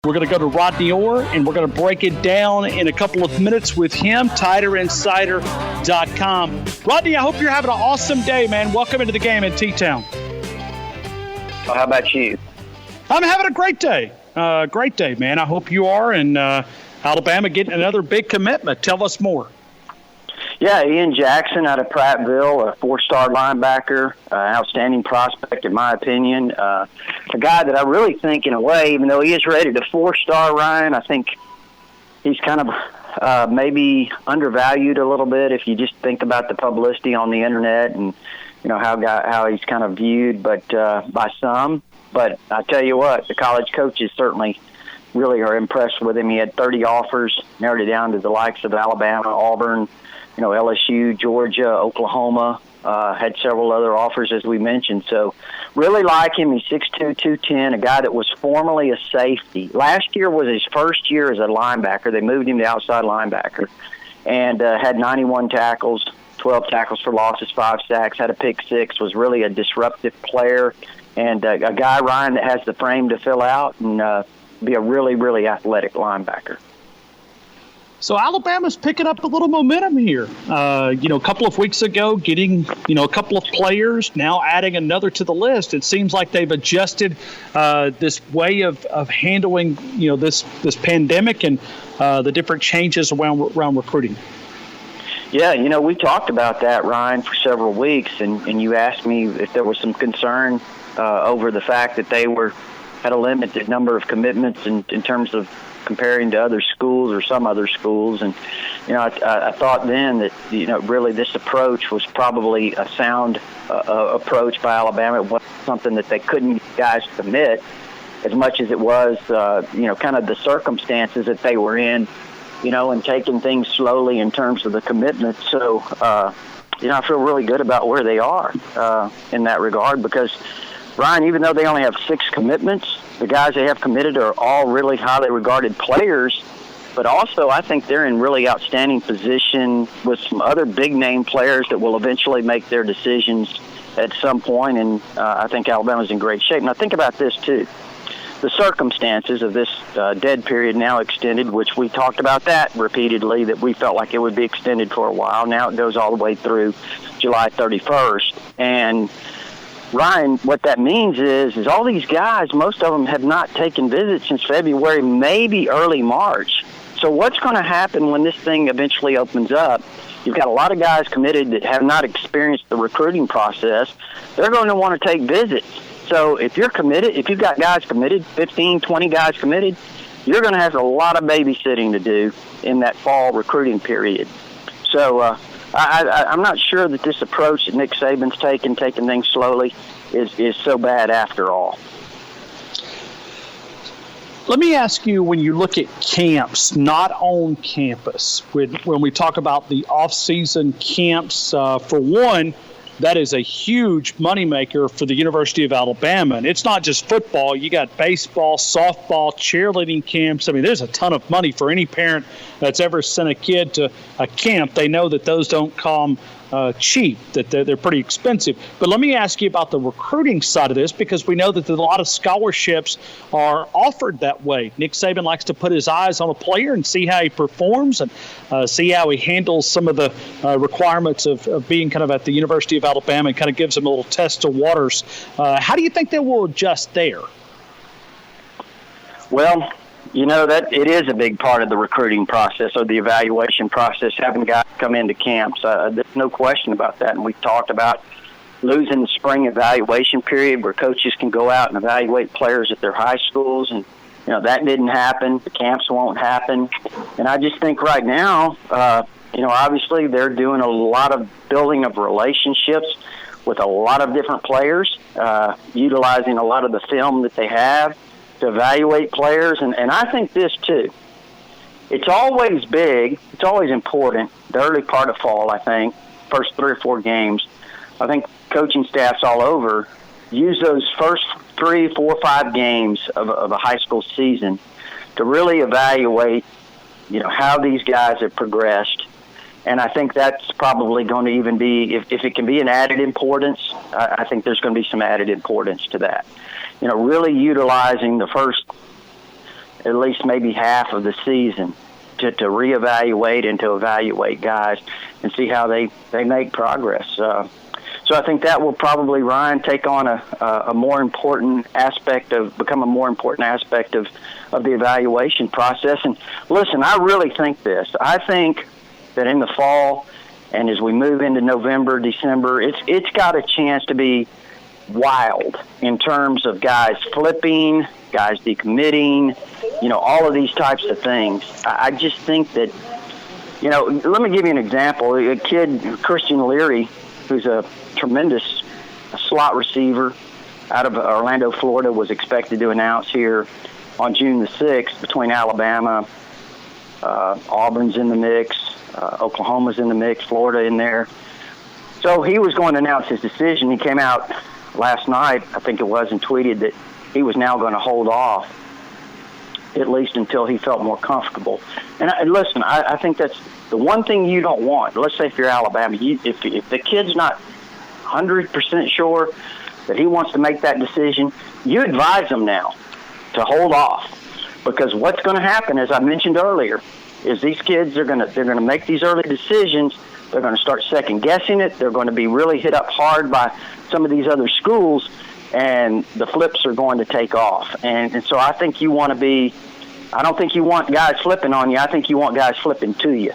We're going to go to Rodney Orr, and we're going to break it down in a couple of minutes with him, TiderInsider.com. Rodney, I hope you're having an awesome day, man. Welcome into the game in T-Town. Well, how about you? I'm having a great day. Great day, man. I hope you are. And Alabama getting another big commitment. Tell us more. Yeah, Ian Jackson out of Prattville, a four-star linebacker, outstanding prospect in my opinion. A guy that I really think, in a way, even though he is rated a four-star, Ryan, I think he's kind of maybe undervalued a little bit if you just think about the publicity on the internet and how he's kind of viewed, but by some. But I tell you what, the college coaches certainly really are impressed with him. He had 30 offers, narrowed it down to the likes of Alabama, Auburn, LSU, Georgia, Oklahoma, had several other offers, as we mentioned. So really like him. He's 6'2", 210, a guy that was formerly a safety. Last year was his first year as a linebacker. They moved him to outside linebacker and had 91 tackles, 12 tackles for losses, 5 sacks, had a pick 6, was really a disruptive player, and a guy, Ryan, that has the frame to fill out and be a really, really athletic linebacker. So Alabama's picking up a little momentum here. A couple of weeks ago, getting, a couple of players, now adding another to the list. It seems like they've adjusted this way of handling, this pandemic and the different changes around recruiting. Yeah, we talked about that, Ryan, for several weeks, and you asked me if there was some concern over the fact that they had a limited number of commitments in terms of comparing to other schools or some other schools. And, I thought then that, really this approach was probably a sound approach by Alabama. It wasn't something that they couldn't get guys commit as much as it was, kind of the circumstances that they were in, and taking things slowly in terms of the commitment. So, I feel really good about where they are in that regard because, Ryan, even though they only have 6 commitments, the guys they have committed are all really highly regarded players, but also I think they're in really outstanding position with some other big-name players that will eventually make their decisions at some point, and I think Alabama's in great shape. And I think about this, too. The circumstances of this dead period now extended, which we talked about that repeatedly, that we felt like it would be extended for a while. Now it goes all the way through July 31st. And Ryan, what that means is all these guys, most of them have not taken visits since February, maybe early March. So what's going to happen when this thing eventually opens up? You've got a lot of guys committed that have not experienced the recruiting process. They're going to want to take visits. So if you're committed, if you've got guys committed, 15, 20 guys committed, you're going to have a lot of babysitting to do in that fall recruiting period. So I'm not sure that this approach that Nick Saban's taking things slowly, is so bad after all. Let me ask you, when you look at camps, not on campus, when we talk about the off-season camps, for one, that is a huge moneymaker for the University of Alabama. And it's not just football. You got baseball, softball, cheerleading camps. I mean, there's a ton of money for any parent that's ever sent a kid to a camp. They know that those don't come cheap, that they're pretty expensive. But let me ask you about the recruiting side of this, because we know that a lot of scholarships are offered that way. Nick Saban likes to put his eyes on a player and see how he performs and see how he handles some of the requirements of being kind of at the University of Alabama, and kind of gives him a little test of waters. How do you think they will adjust there? Well, that it is a big part of the recruiting process or the evaluation process, having guys come into camps. There's no question about that. And we've talked about losing the spring evaluation period where coaches can go out and evaluate players at their high schools. And, that didn't happen. The camps won't happen. And I just think right now, obviously they're doing a lot of building of relationships with a lot of different players, utilizing a lot of the film that they have to evaluate players. And I think this, too. It's always big. It's always important. The early part of fall, I think, first 3 or 4 games, I think coaching staffs all over use those first 3, 4, 5 games of a high school season to really evaluate, how these guys have progressed. And I think that's probably going to even be, if it can be an added importance, I think there's going to be some added importance to that. Really utilizing the first at least maybe half of the season to reevaluate and to evaluate guys and see how they make progress. So I think that will probably, Ryan, take on a more important aspect of become a more important aspect of the evaluation process. And listen, I really think this. I think that in the fall and as we move into November, December, it's got a chance to be wild in terms of guys flipping, guys decommitting, all of these types of things. I just think that, let me give you an example. A kid, Christian Leary, who's a tremendous slot receiver out of Orlando, Florida, was expected to announce here on June the 6th between Alabama, Auburn's in the mix, Oklahoma's in the mix, Florida in there. So he was going to announce his decision. He came out last night, I think it was, and tweeted that he was now going to hold off at least until he felt more comfortable. And listen, I think that's the one thing you don't want. Let's say if you're Alabama, if the kid's not 100% sure that he wants to make that decision, you advise him now to hold off, because what's going to happen, as I mentioned earlier, is these kids they're going to make these early decisions. They're going to start second guessing it. They're going to be really hit up hard by some of these other schools, and the flips are going to take off. And so I think you want to be. I don't think you want guys flipping on you. I think you want guys flipping to you.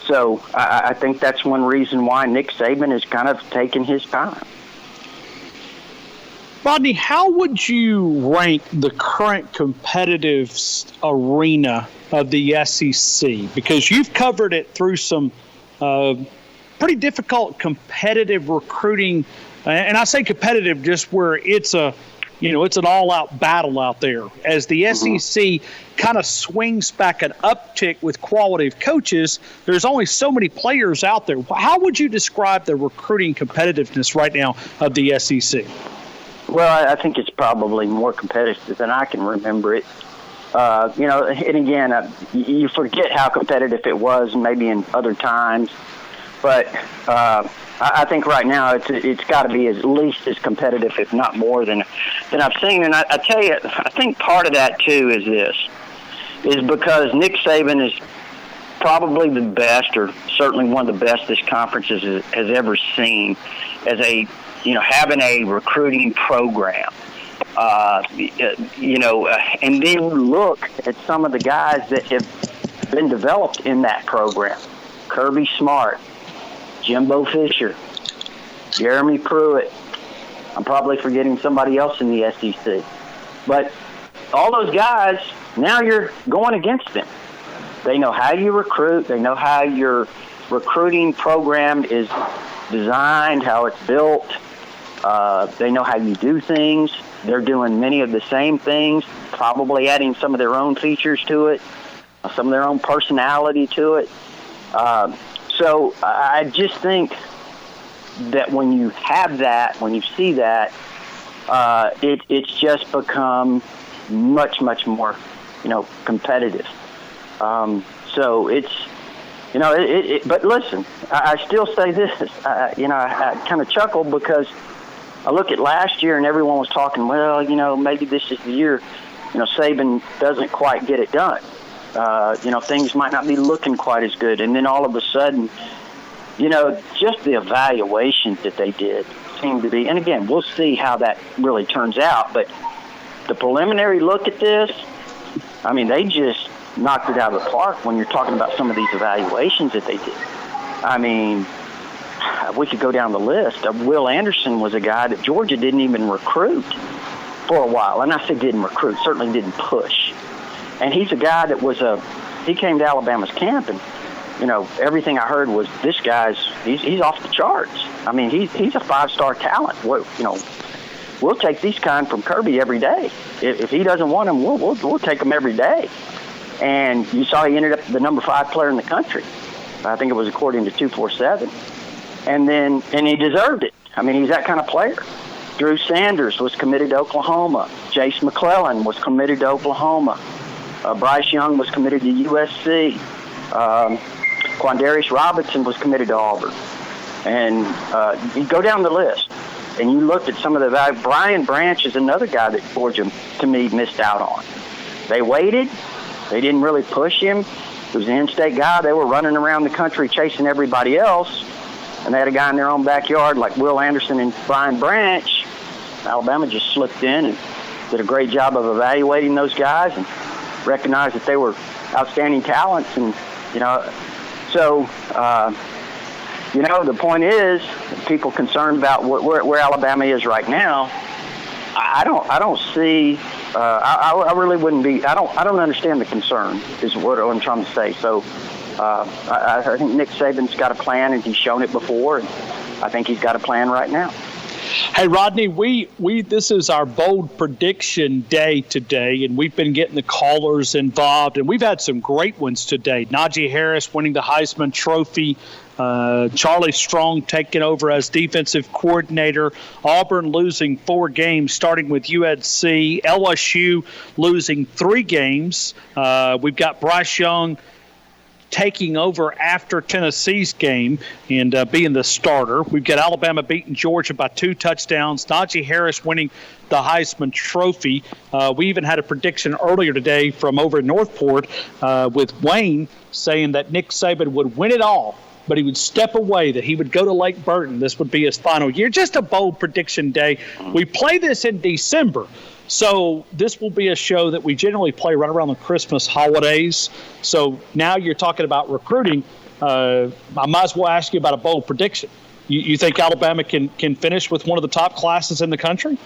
So I think that's one reason why Nick Saban is kind of taking his time. Rodney, how would you rank the current competitive arena of the SEC? Because you've covered it through some pretty difficult competitive recruiting, and I say competitive just where it's an all-out battle out there. As the SEC kind of swings back an uptick with quality of coaches, there's only so many players out there. How would you describe the recruiting competitiveness right now of the SEC? Well, I think it's probably more competitive than I can remember it. And again, you forget how competitive it was maybe in other times. But I think right now it's got to be at least as competitive, if not more, than I've seen. And I tell you, I think part of that, too, is because Nick Saban is probably the best, or certainly one of the best this conference has ever seen, as having a recruiting program. And then look at some of the guys that have been developed in that program. Kirby Smart, Jimbo Fisher, Jeremy Pruitt. I'm probably forgetting somebody else in the SEC. But all those guys, now you're going against them. They know how you recruit. They know how your recruiting program is designed, how it's built. They know how you do things. They're doing many of the same things, probably adding some of their own features to it, some of their own personality to it. So I just think that when you have that, when you see that, it's just become much, much more, competitive. So it's, but listen, I still say this, I kind of chuckle because I look at last year and everyone was talking, well, maybe this is the year, Saban doesn't quite get it done. Things might not be looking quite as good. And then all of a sudden, just the evaluations that they did seem to be, and again, we'll see how that really turns out, but the preliminary look at this, they just knocked it out of the park when you're talking about some of these evaluations that they did. We could go down the list. Will Anderson was a guy that Georgia didn't even recruit for a while. And I say didn't recruit, certainly didn't push. And he's a guy that he came to Alabama's camp, and, everything I heard was this guy's, he's off the charts. He's a five-star talent. We'll take these kind from Kirby every day. If he doesn't want him, we'll take him every day. And you saw he ended up the number 5 player in the country. I think it was according to 247. And he deserved it. He's that kind of player. Drew Sanders was committed to Oklahoma. Jace McClellan was committed to Oklahoma. Bryce Young was committed to USC. Quandarius Robinson was committed to Auburn. And you go down the list, and you looked at some of the value. Brian Branch is another guy that Georgia, to me, missed out on. They waited. They didn't really push him. He was an in-state guy. They were running around the country chasing everybody else. And they had a guy in their own backyard like Will Anderson and Brian Branch. Alabama just slipped in and did a great job of evaluating those guys and recognized that they were outstanding talents. And, so, the point is, people concerned about where Alabama is right now. I don't see. I really wouldn't be. I don't understand the concern. Is what I'm trying to say. So, I think Nick Saban's got a plan, and he's shown it before, and I think he's got a plan right now. Hey, Rodney, we this is our bold prediction day today, and we've been getting the callers involved, and we've had some great ones today. Najee Harris winning the Heisman Trophy, Charlie Strong taking over as defensive coordinator, Auburn losing 4 games, starting with UNC, LSU losing 3 games. We've got Bryce Young taking over after Tennessee's game and being the starter. We've got Alabama beating Georgia by 2 touchdowns. Najee Harris winning the Heisman Trophy. We even had a prediction earlier today from over in Northport with Wayne saying that Nick Saban would win it all, but he would step away, that he would go to Lake Burton. This would be his final year. Just a bold prediction day. We play this in December. So this will be a show that we generally play right around the Christmas holidays. So now you're talking about recruiting. I might as well ask you about a bold prediction. You think Alabama can finish with one of the top classes in the country?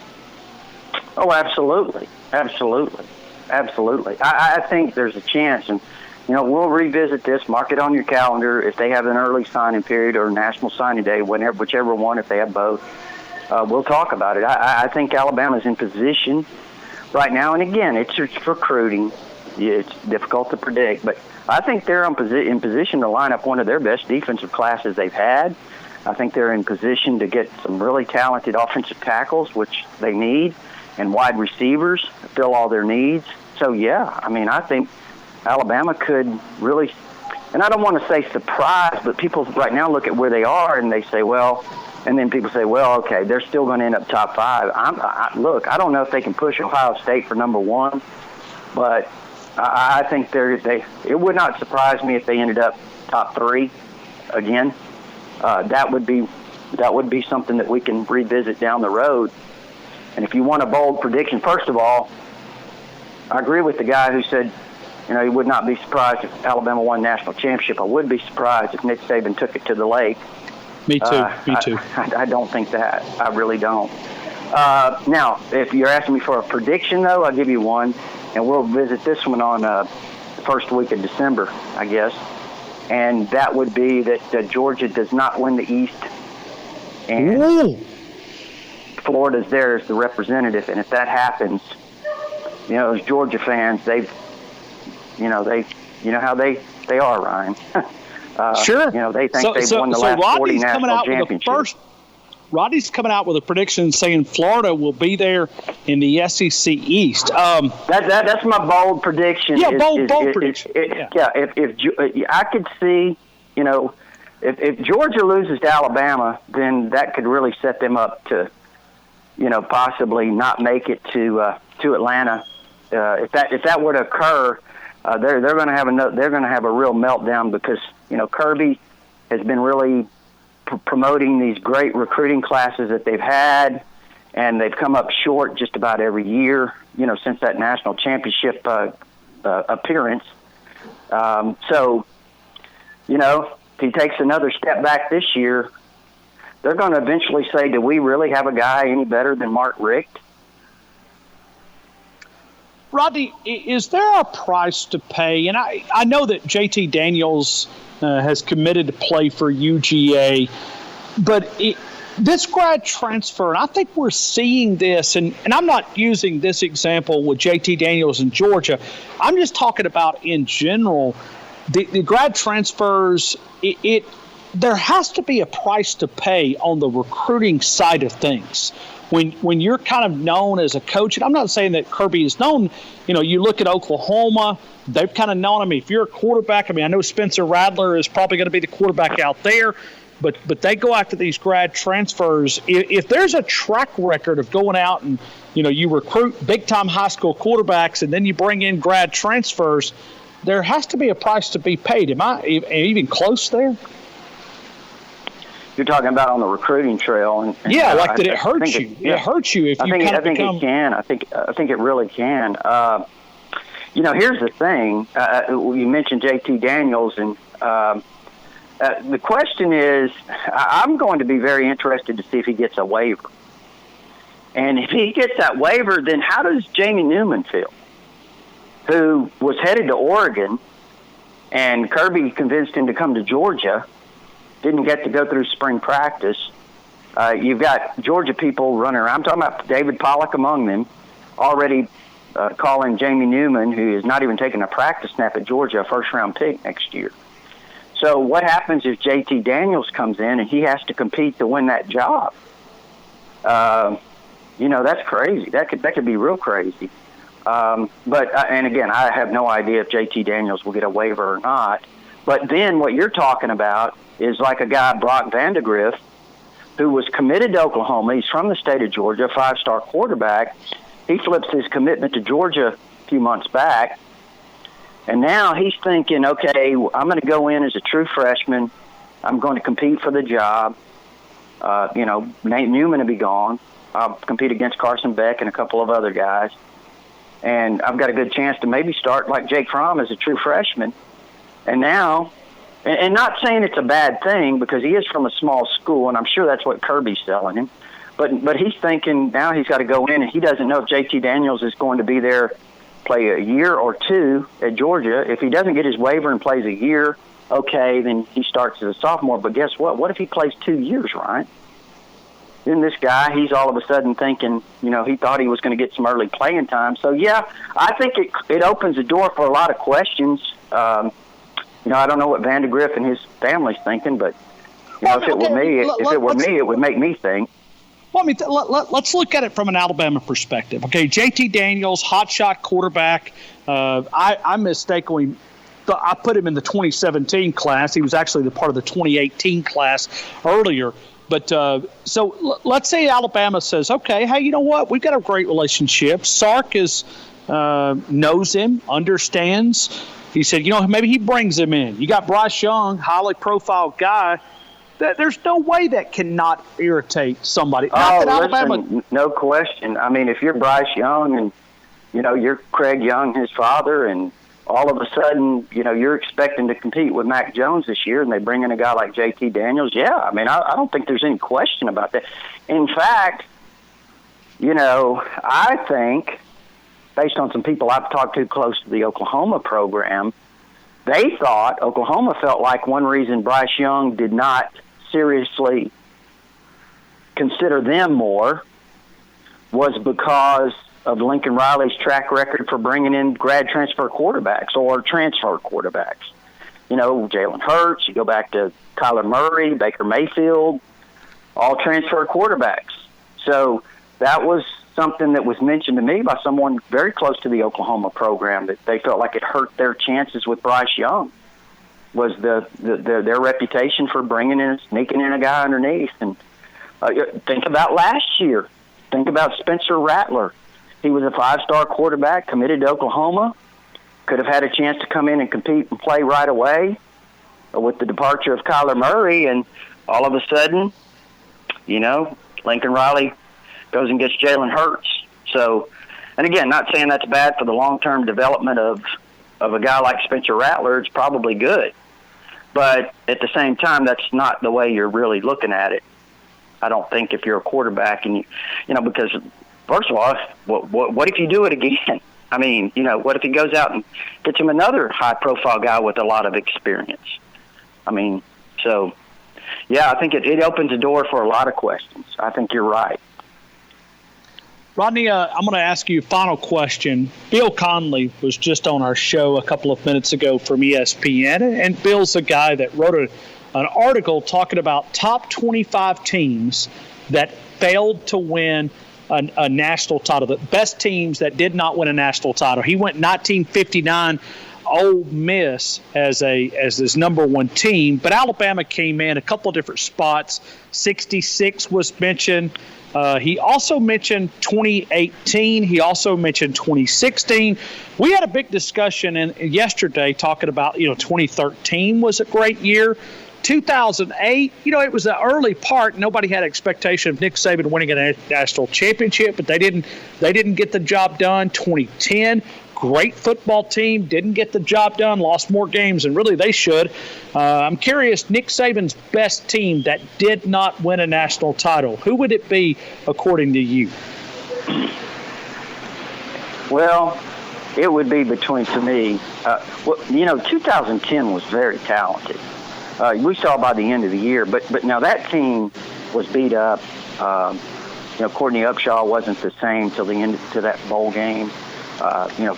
Oh, absolutely. Absolutely. Absolutely. I think there's a chance. And, we'll revisit this. Mark it on your calendar. If they have an early signing period or national signing day, whichever one, if they have both. We'll talk about it. I think Alabama's in position right now, and again, it's recruiting. It's difficult to predict, but I think they're in position to line up one of their best defensive classes they've had. I think they're in position to get some really talented offensive tackles, which they need, and wide receivers to fill all their needs. So, I think Alabama could really, and I don't want to say surprise, but people right now look at where they are and they say, and then people say, okay, they're still going to end up top 5. Look, I don't know if they can push Ohio State for number 1, but I think it would not surprise me if they ended up top 3 again. That would be something that we can revisit down the road. And if you want a bold prediction, first of all, I agree with the guy who said, he would not be surprised if Alabama won national championship. I would be surprised if Nick Saban took it to the lake. Me too. I don't think that. I really don't. Now, if you're asking me for a prediction, though, I'll give you one, and we'll visit this one on the first week of December, I guess. And that would be that Georgia does not win the East, and Florida's there as the representative. And if that happens, as Georgia fans, how they are, Ryan. Sure. They think they've won the last 40 national championships. Rodney's coming out with a prediction saying Florida will be there in the SEC East. That's my bold prediction. Yeah, bold prediction. If I could see, if Georgia loses to Alabama, then that could really set them up to, possibly not make it to Atlanta. If that were to occur, they're going to have a real meltdown because Kirby has been really promoting these great recruiting classes that they've had, and they've come up short just about every year since that national championship appearance. So if he takes another step back this year, they're going to eventually say, do we really have a guy any better than Mark Richt? Rodney, is there a price to pay? And I know that JT Daniels has committed to play for UGA, but this grad transfer, and I think we're seeing this, and I'm not using this example with JT Daniels in Georgia. I'm just talking about in general, the grad transfers, there has to be a price to pay on the recruiting side of things. When you're kind of known as a coach, and I'm not saying that Kirby is known, you look at Oklahoma, they've kind of known him. If you're a quarterback, I know Spencer Rattler is probably going to be the quarterback out there. but they go after these grad transfers. If there's a track record of going out and, you recruit big-time high school quarterbacks and then you bring in grad transfers, there has to be a price to be paid. Am I even close there? You're talking about on the recruiting trail, and did it hurt you? It hurts you if you kind of I think it can. I think it really can. Here's the thing. You mentioned JT Daniels, and the question is, I'm going to be very interested to see if he gets a waiver. And if he gets that waiver, then how does Jamie Newman feel, who was headed to Oregon, and Kirby convinced him to come to Georgia, didn't get to go through spring practice. You've got Georgia people running around. I'm talking about David Pollock among them, already calling Jamie Newman, who is not even taking a practice snap at Georgia, a first-round pick next year. So what happens if JT Daniels comes in and he has to compete to win that job? That's crazy. That could be real crazy. And again, I have no idea if JT Daniels will get a waiver or not. But then what you're talking about is like a guy, Brock Vandegrift, who was committed to Oklahoma. He's from the state of Georgia, a 5-star quarterback. He flips his commitment to Georgia a few months back. And now he's thinking, okay, I'm going to go in as a true freshman. I'm going to compete for the job. Nate Newman will be gone. I'll compete against Carson Beck and a couple of other guys. And I've got a good chance to maybe start like Jake Fromm as a true freshman. And now, and not saying it's a bad thing because he is from a small school, and I'm sure that's what Kirby's selling him. But he's thinking now he's got to go in, and he doesn't know if JT Daniels is going to be there, play a year or two at Georgia. If he doesn't get his waiver and plays a year, okay, then he starts as a sophomore. But guess what? What if he plays 2 years, Ryan? Then this guy, he's all of a sudden thinking, he thought he was going to get some early playing time. So, yeah, I think it opens the door for a lot of questions. I don't know what Vandegrift and his family's thinking, but if it were me, it would make me think. Well, let's look at it from an Alabama perspective. Okay, JT Daniels, hotshot quarterback. I mistakenly I put him in the 2017 class. He was actually the part of the 2018 class earlier. But so let's say Alabama says, okay, hey, you know what? We've got a great relationship. Sark knows him, understands. He said, maybe he brings him in. You got Bryce Young, highly profiled guy. There's no way that cannot irritate somebody. Listen, no question. I mean, if you're Bryce Young and, you're Craig Young, his father, and all of a sudden, you're expecting to compete with Mac Jones this year, and they bring in a guy like JT Daniels, I mean, I don't think there's any question about that. In fact, I think, based on some people I've talked to close to the Oklahoma program, they thought Oklahoma felt like one reason Bryce Young did not seriously consider them more was because of Lincoln Riley's track record for bringing in grad transfer quarterbacks or transfer quarterbacks. Jalen Hurts, you go back to Kyler Murray, Baker Mayfield, all transfer quarterbacks. So that was something that was mentioned to me by someone very close to the Oklahoma program, that they felt like it hurt their chances with Bryce Young, was their reputation for sneaking in a guy underneath. And think about last year. Think about Spencer Rattler. He was a 5-star quarterback, committed to Oklahoma, could have had a chance to come in and compete and play right away with the departure of Kyler Murray, and all of a sudden, Lincoln Riley goes and gets Jalen Hurts. So, and again, not saying that's bad for the long-term development of a guy like Spencer Rattler. It's probably good. But at the same time, that's not the way you're really looking at it. I don't think if you're a quarterback and because first of all, what if you do it again? I mean, what if he goes out and gets him another high-profile guy with a lot of experience? I mean, so, yeah, I think it opens the door for a lot of questions. I think you're right. Rodney, I'm going to ask you a final question. Bill Conley was just on our show a couple of minutes ago from ESPN, and Bill's a guy that wrote an article talking about top 25 teams that failed to win a national title, the best teams that did not win a national title. He went 1959 Ole Miss as his number one team, but Alabama came in a couple of different spots. 66 was mentioned. He also mentioned 2018. He also mentioned 2016. We had a big discussion yesterday talking about, 2013 was a great year. 2008, it was the early part. Nobody had expectation of Nick Saban winning a national championship, but they didn't get the job done. 2010, great football team, didn't get the job done, lost more games than really they should. I'm curious, Nick Saban's best team that did not win a national title, who would it be according to you? Well, it would be to me, 2010 was very talented. We saw by the end of the year, but now that team was beat up. Courtney Upshaw wasn't the same till the end to that bowl game.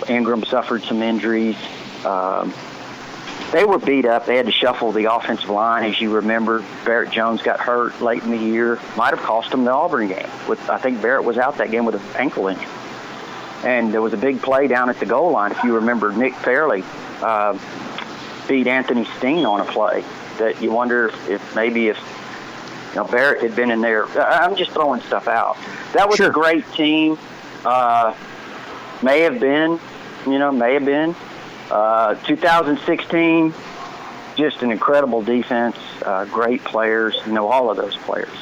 Ingram suffered some injuries. They were beat up. They had to shuffle the offensive line. As you remember, Barrett Jones got hurt late in the year. Might have cost them the Auburn game. I think Barrett was out that game with an ankle injury. And there was a big play down at the goal line. If you remember, Nick Fairley beat Anthony Steen on a play that you wonder if Barrett had been in there. I'm just throwing stuff out. That was a great team. May have been. 2016, just an incredible defense, great players, all of those players.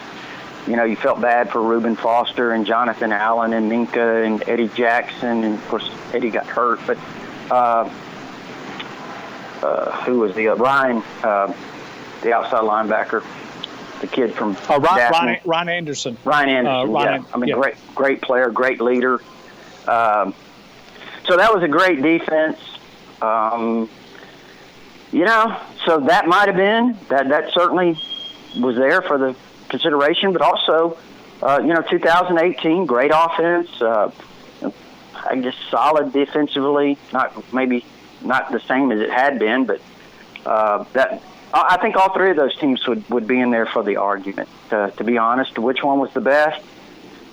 You felt bad for Reuben Foster and Jonathan Allen and Minka and Eddie Jackson, and, of course, Eddie got hurt. But who was the Ryan, the outside linebacker, the kid from Ryan Anderson. Ryan Anderson, great player, great leader. So that was a great defense. So that might have been, that certainly was there for the consideration, but also, 2018, great offense, I guess solid defensively, maybe not the same as it had been, but I think all three of those teams would be in there for the argument. To be honest, which one was the best?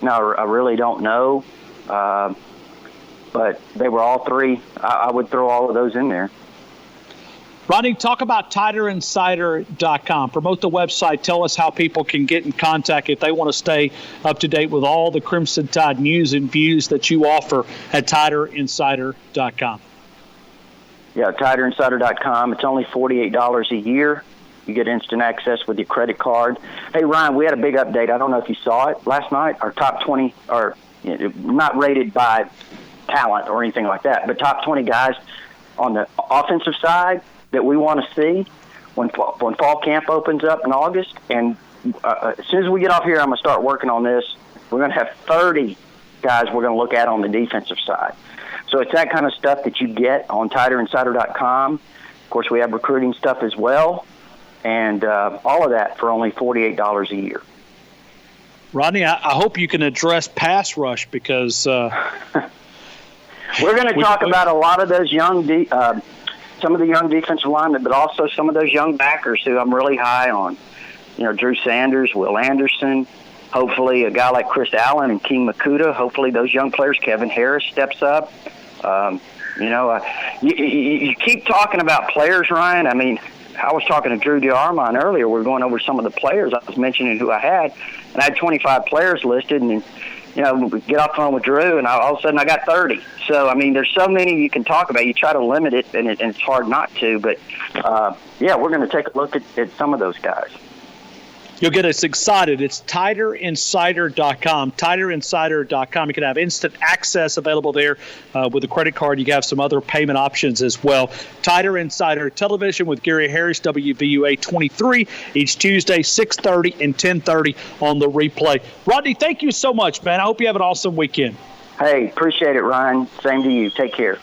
No, I really don't know. But they were all three. I would throw all of those in there. Rodney, talk about TiderInsider.com. Promote the website. Tell us how people can get in contact if they want to stay up to date with all the Crimson Tide news and views that you offer at TiderInsider.com. Yeah, TiderInsider.com. It's only $48 a year. You get instant access with your credit card. Hey, Ryan, we had a big update. I don't know if you saw it last night. Our top 20 are not rated by talent or anything like that, but top 20 guys on the offensive side that we want to see when fall camp opens up in August. And as soon as we get off here, I'm going to start working on this. We're going to have 30 guys we're going to look at on the defensive side. So it's that kind of stuff that you get on TiderInsider.com. Of course, we have recruiting stuff as well, and all of that for only $48 a year. Rodney, I hope you can address pass rush because we're going to talk about a lot of those some of the young defensive linemen, but also some of those young backers who I'm really high on. Drew Sanders, Will Anderson, hopefully a guy like Chris Allen and King Makuta. Hopefully those young players, Kevin Harris steps up. You keep talking about players, Ryan. I mean, I was talking to Drew DeArmond earlier. We were going over some of the players. I was mentioning who I had, and I had 25 players listed, and we get off the phone with Drew, and all of a sudden I got 30. So, I mean, there's so many you can talk about. You try to limit it, and it's hard not to. But, we're going to take a look at some of those guys. You'll get us excited. It's TiderInsider.com. TiderInsider.com. You can have instant access available there with a credit card. You can have some other payment options as well. Tider Insider Television with Gary Harris, WVUA 23, each Tuesday, 6:30 and 10:30 on the replay. Rodney, thank you so much, man. I hope you have an awesome weekend. Hey, appreciate it, Ryan. Same to you. Take care.